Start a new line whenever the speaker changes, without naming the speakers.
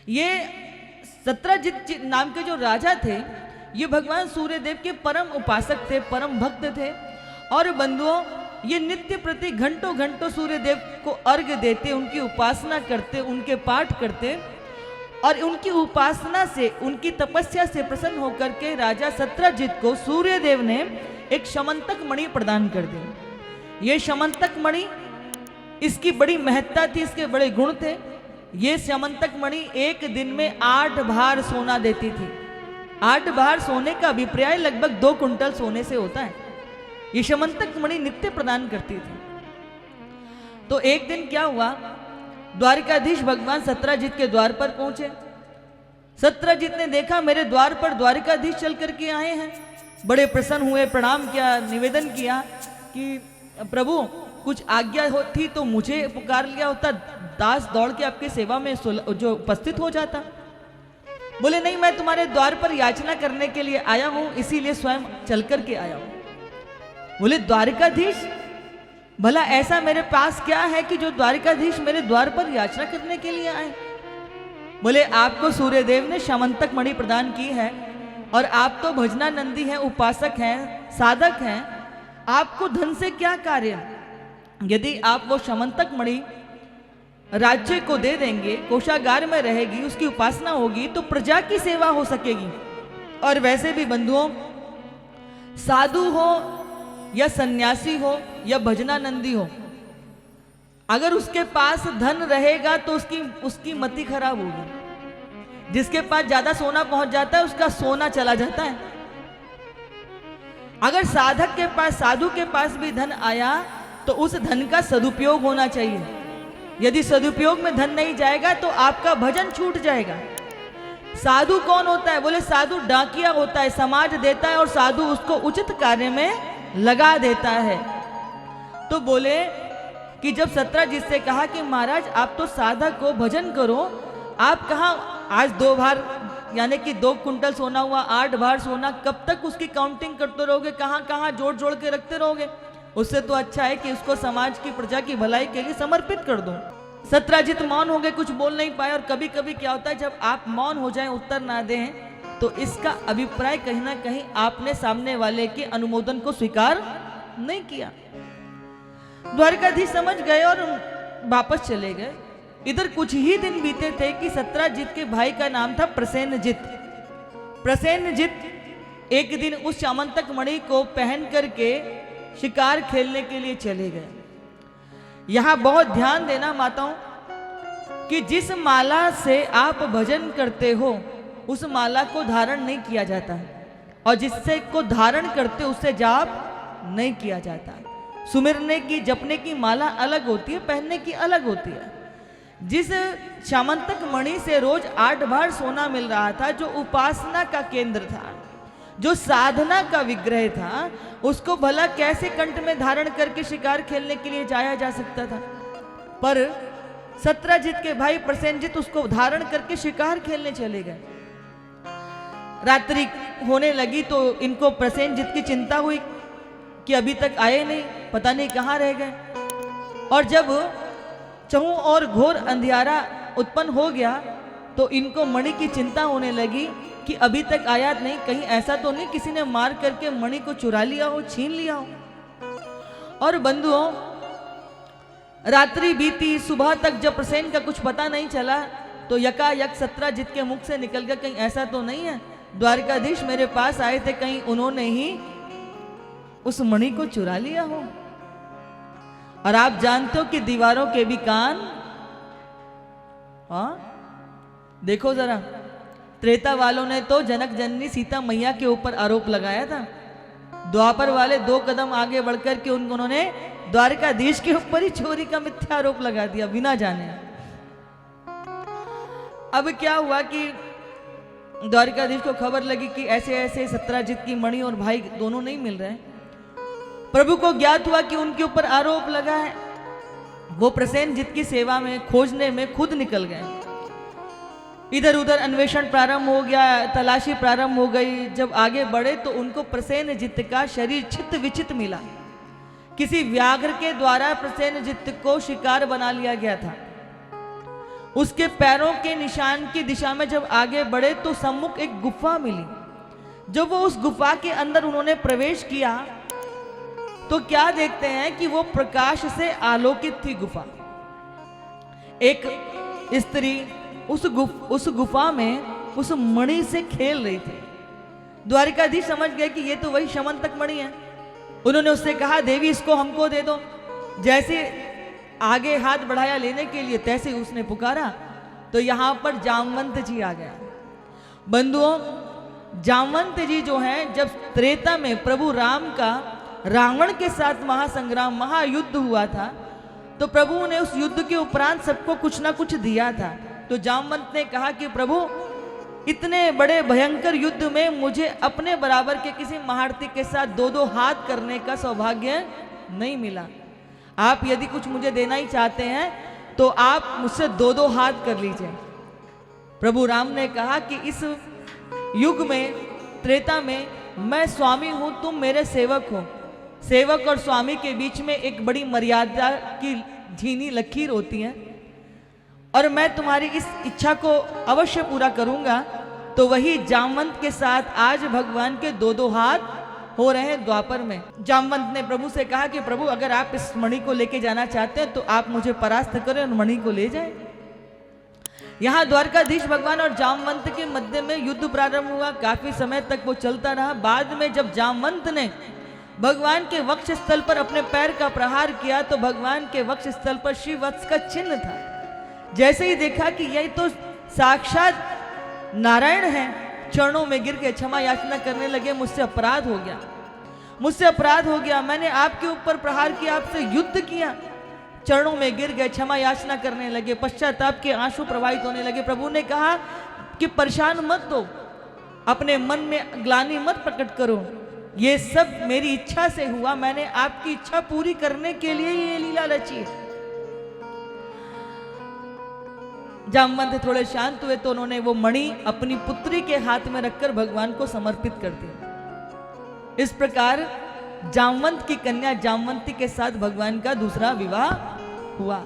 ये सत्रजित नाम के जो राजा थे, ये भगवान सूर्यदेव के परम उपासक थे, परम भक्त थे। और बंधुओं, ये नित्य प्रति घंटों घंटों सूर्यदेव को अर्घ्य देते, उनकी उपासना करते, उनके पाठ करते। और उनकी उपासना से, उनकी तपस्या से प्रसन्न होकर के राजा सत्रजित को सूर्यदेव ने एक शमंतक मणि प्रदान कर दी। ये शमंतक मणि, इसकी बड़ी महत्ता थी, इसके बड़े गुण थे। ये शमंतक मणि एक दिन में 8 भार सोना देती थी। 8 भार सोने का अभिप्राय लगभग 2 कुंटल सोने से होता है। ये शमंतक मणि नित्य प्रदान करती थी। तो एक दिन क्या हुआ, द्वारिकाधीश भगवान सत्रजित के द्वार पर पहुंचे। सत्रजित ने देखा मेरे द्वार पर द्वारिकाधीश चल करके आए हैं। बड़े प्रसन्न हुए, प्रणाम किया, निवेदन किया कि प्रभु कुछ आज्ञा होती तो मुझे पुकार लिया होता, दास दौड़ के आपकी सेवा में जो उपस्थित हो जाता। बोले नहीं, मैं तुम्हारे द्वार पर याचना करने के लिए आया हूं, इसीलिए स्वयं चल करके आया हूं। बोले द्वारिकाधीश, भला ऐसा मेरे पास क्या है कि जो द्वारिकाधीश मेरे द्वार पर याचना करने के लिए आए? बोले आपको सूर्यदेव ने शमंतक मणि प्रदान की है और आप तो भजनानंदी हैं, उपासक हैं, साधक हैं, आपको धन से क्या कार्य? यदि आप वो शमंतक मणि राज्य को दे देंगे, कोषागार में रहेगी, उसकी उपासना होगी तो प्रजा की सेवा हो सकेगी। और वैसे भी बंधुओं, साधु हो या सन्यासी हो या भजनानंदी हो, अगर उसके पास धन रहेगा तो उसकी मति खराब होगी। जिसके पास ज्यादा सोना पहुंच जाता है, उसका सोना चला जाता है। अगर साधक के पास, साधु के पास भी धन आया तो उस धन का सदुपयोग होना चाहिए। यदि सदुपयोग में धन नहीं जाएगा तो आपका भजन छूट जाएगा। साधु कौन होता है? बोले साधु डाकिया होता है, समाज देता है और साधु उसको उचित कार्य में लगा देता है। तो बोले कि जब सत्रजित से कहा कि महाराज आप तो साधक हो, भजन करो, आप कहाँ आज 2 भार यानी कि 2 कुंटल सोना हुआ, 8 भार सोना, कब तक उसकी काउंटिंग करते रहोगे? कहाँ कहाँ जोड़ जोड़ के रखते रहोगे? उससे तो अच्छा है कि उसको समाज की, प्रजा की भलाई के लिए समर्पित कर दो। सत्रजित मौन हो गए, कुछ बोल नहीं पाए। और कभी कभी क्या होता है, जब आप मौन हो जाएं, उत्तर ना दें, तो इसका अभिप्राय कहीं ना कहीं आपने सामने वाले के अनुमोदन को स्वीकार नहीं किया। द्वारिकाधीश समझ गए और वापस चले गए। इधर कुछ ही दिन बीते थे कि सत्रजित के भाई का नाम था प्रसेनजित। प्रसेनजित एक दिन उस शमंतक मणि को पहन करके शिकार खेलने के लिए चले गए। यहां बहुत ध्यान देना माताओं कि जिस माला से आप भजन करते हो उस माला को धारण नहीं किया जाता है, और जिससे को धारण करते उससे जाप नहीं किया जाता। सुमिरने की, जपने की माला अलग होती है, पहनने की अलग होती है। जिस शमंतक मणि से रोज 8 भार सोना मिल रहा था, जो उपासना का केंद्र था, जो साधना का विग्रह था, उसको भला कैसे कंठ में धारण करके शिकार खेलने के लिए जाया जा सकता था? पर सत्रजित के भाई प्रसेनजित उसको धारण करके शिकार खेलने चले गए। रात्रि होने लगी तो इनको प्रसेनजित की चिंता हुई कि अभी तक आए नहीं, पता नहीं कहाँ रह गए। और जब चहु और घोर अंधियारा उत्पन्न हो गया तो इनको मणि की चिंता होने लगी कि अभी तक आया नहीं, कहीं ऐसा तो नहीं किसी ने मार करके मणि को चुरा लिया हो, छीन लिया हो। और बंधुओं, रात्रि बीती, सुबह तक जब प्रसेन का कुछ पता नहीं चला तो यकायक सत्रजित के मुख से निकल गया, कहीं ऐसा तो नहीं है द्वारिकाधीश मेरे पास आए थे, कहीं उन्होंने ही उस मणि को चुरा लिया हो। और आप जानते हो कि दीवारों के भी कान, हाँ देखो जरा, त्रेता वालों ने तो जनक जननी सीता मैया के ऊपर आरोप लगाया था, द्वापर वाले 2 कदम आगे बढ़कर के उन्होंने द्वारिकाधीश के ऊपर ही चोरी का मिथ्या आरोप लगा दिया बिना जाने। अब क्या हुआ कि द्वारिकाधीश को खबर लगी कि ऐसे ऐसे सत्रजित की मणि और भाई दोनों नहीं मिल रहे। प्रभु को ज्ञात हुआ कि उनके ऊपर आरोप लगा है। वो प्रसेनजित की सेवा में, खोजने में खुद निकल गए। इधर उधर अन्वेषण प्रारंभ हो गया, तलाशी प्रारंभ हो गई। जब आगे बढ़े तो उनको प्रसेनजित का शरीर चित विचित मिला। किसी व्याघ्र के द्वारा प्रसेनजित को शिकार बना लिया गया था। उसके पैरों के निशान की दिशा में जब आगे बढ़े तो सम्मुख एक गुफा मिली। जब वो उस गुफा के अंदर उन्होंने प्रवेश किया तो क्या देखते हैं कि वो प्रकाश से आलोकित थी गुफा। एक स्त्री उस गुफा में उस मणि से खेल रही थी। द्वारिकाधीश समझ गए कि ये तो वही शमंतक मणि है। उन्होंने उससे कहा, देवी इसको हमको दे दो। जैसे आगे हाथ बढ़ाया लेने के लिए, तैसे उसने पुकारा तो यहां पर जामवंत जी आ गया। बंधुओं, जामवंत जी जो हैं, जब त्रेता में प्रभु राम का रावण के साथ महासंग्राम महायुद्ध हुआ था तो प्रभु ने उस युद्ध के उपरांत सबको कुछ ना कुछ दिया था। तो जामवंत ने कहा कि प्रभु, इतने बड़े भयंकर युद्ध में मुझे अपने बराबर के किसी महारथी के साथ दो दो हाथ करने का सौभाग्य नहीं मिला। आप यदि कुछ मुझे देना ही चाहते हैं तो आप मुझसे दो दो हाथ कर लीजिए। प्रभु राम ने कहा कि इस युग में, त्रेता में, मैं स्वामी हूं, तुम मेरे सेवक हो। सेवक और स्वामी के बीच में एक बड़ी मर्यादा की झीनी लकीर होती है और मैं तुम्हारी इस इच्छा को अवश्य पूरा करूंगा। तो वही जामवंत के साथ आज भगवान के दो दो हाथ हो रहे हैं द्वापर में। जामवंत ने प्रभु से कहा कि प्रभु, अगर आप इस मणि को लेके जाना चाहते हैं तो आप मुझे परास्त करें और मणि को ले जाएं। यहाँ द्वारकाधीश भगवान और जामवंत के मध्य में युद्ध प्रारंभ हुआ। काफी समय तक वो चलता रहा। बाद में जब जामवंत ने भगवान के वक्ष स्थल पर अपने पैर का प्रहार किया तो भगवान के वक्ष स्थल पर श्रीवत्स का चिन्ह था। जैसे ही देखा कि यही तो साक्षात नारायण हैं, चरणों में गिर के क्षमा याचना करने लगे, मुझसे अपराध हो गया, मुझसे अपराध हो गया, मैंने आपके ऊपर प्रहार किया, आपसे युद्ध किया। चरणों में गिर गए, क्षमा याचना करने लगे, पश्चाताप के आंसू प्रवाहित होने लगे। प्रभु ने कहा कि परेशान मत हो, अपने मन में ग्लानि मत प्रकट करो, ये सब मेरी इच्छा से हुआ, मैंने आपकी इच्छा पूरी करने के लिए ये लीला रची है। जामवंत थोड़े शांत हुए तो उन्होंने वो मणि अपनी पुत्री के हाथ में रखकर भगवान को समर्पित कर दिया। इस प्रकार जामवंत की कन्या जामवंती के साथ भगवान का दूसरा विवाह हुआ।